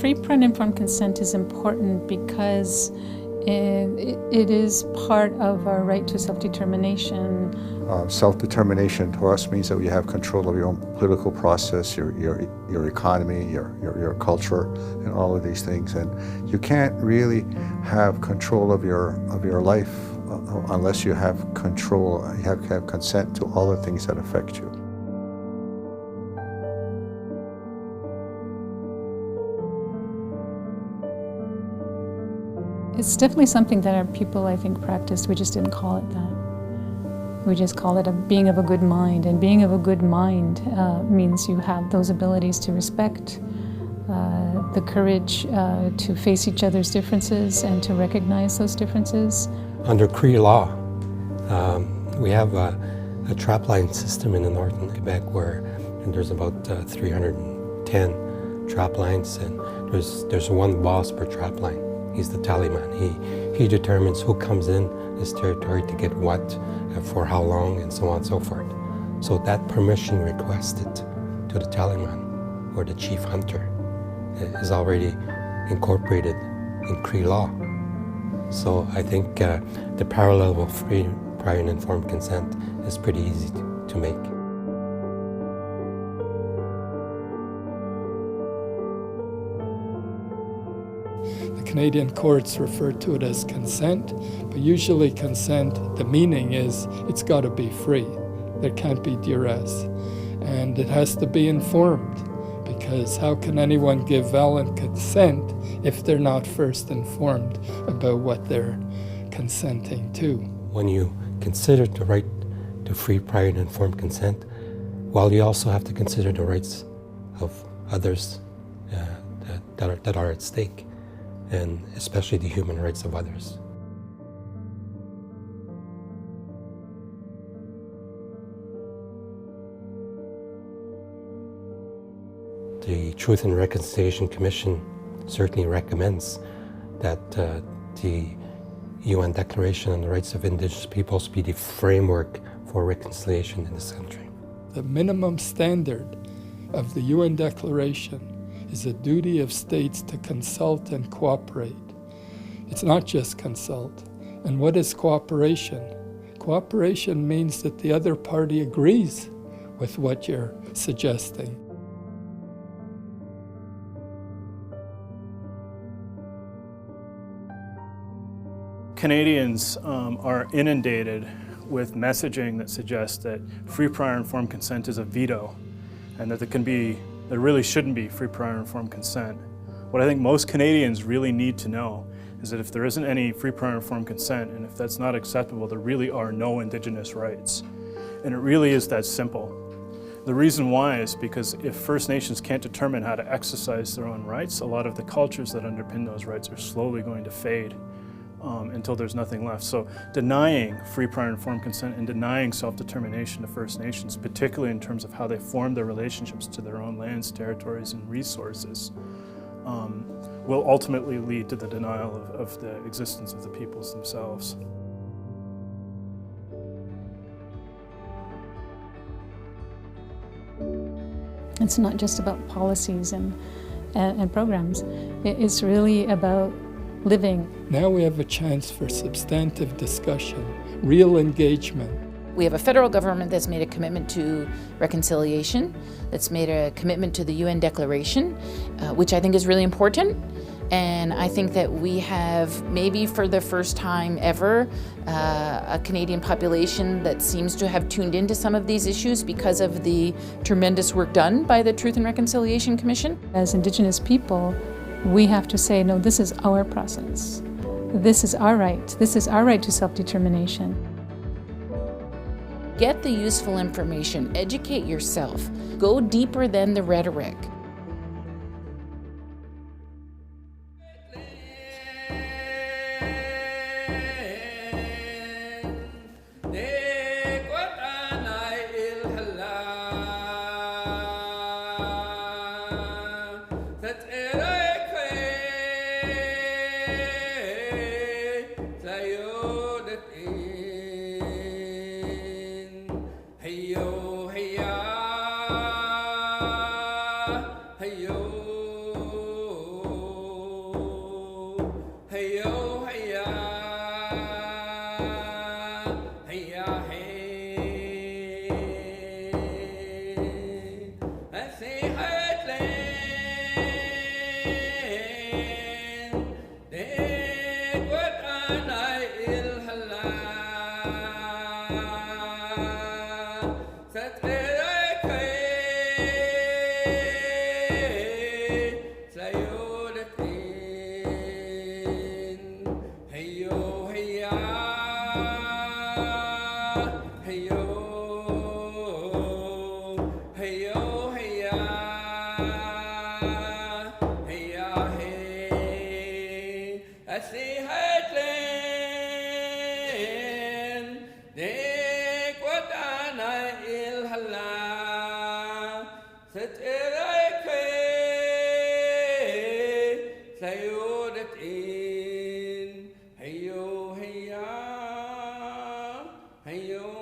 Free, prior, and informed consent is important because it is part of our right to self-determination. Self-determination to us means that you have control of your own political process, your economy, your culture, and all of these things. And you can't really have control of your life unless you have control, you have consent to all the things that affect you. It's definitely something that our people, I think, practiced. We just didn't call it that. We just call it being of a good mind. And being of a good mind means you have those abilities to respect, the courage to face each other's differences and to recognize those differences. Under Cree law, we have a trap line system in the northern Quebec where there's about 310 trap lines, and there's one boss per trap line. He's the tallyman. He determines who comes in his territory to get what, for how long, and so on and so forth. So that permission requested to the tallyman or the chief hunter is already incorporated in Cree law. So I think the parallel of free, prior, and informed consent is pretty easy to make. Canadian courts refer to it as consent, but usually consent, the meaning is it's got to be free. There can't be duress. And it has to be informed, because how can anyone give valid consent if they're not first informed about what they're consenting to? When you consider the right to free, prior, and informed consent, well, you also have to consider the rights of others that are at stake, and especially the human rights of others. The Truth and Reconciliation Commission certainly recommends that the UN Declaration on the Rights of Indigenous Peoples be the framework for reconciliation in this country. The minimum standard of the UN Declaration is a duty of states to consult and cooperate. It's not just consult. And what is cooperation? Cooperation means that the other party agrees with what you're suggesting. Canadians are inundated with messaging that suggests that free, prior, informed consent is a veto, and that there really shouldn't be free, prior, informed consent. What I think most Canadians really need to know is that if there isn't any free, prior, informed consent, and if that's not acceptable, there really are no Indigenous rights. And it really is that simple. The reason why is because if First Nations can't determine how to exercise their own rights, a lot of the cultures that underpin those rights are slowly going to fade until there's nothing left. So denying free, prior, informed consent and denying self-determination to First Nations, particularly in terms of how they form their relationships to their own lands, territories, and resources, will ultimately lead to the denial of the existence of the peoples themselves. It's not just about policies and programs. It's really about living. Now we have a chance for substantive discussion, real engagement. We have a federal government that's made a commitment to reconciliation, that's made a commitment to the UN Declaration, which I think is really important. And I think that we have, maybe for the first time ever, a Canadian population that seems to have tuned into some of these issues because of the tremendous work done by the Truth and Reconciliation Commission. As Indigenous people, we have to say, no, this is our process. This is our right. This is our right to self-determination. Get the useful information, educate yourself, go deeper than the rhetoric. Hey yo. 还有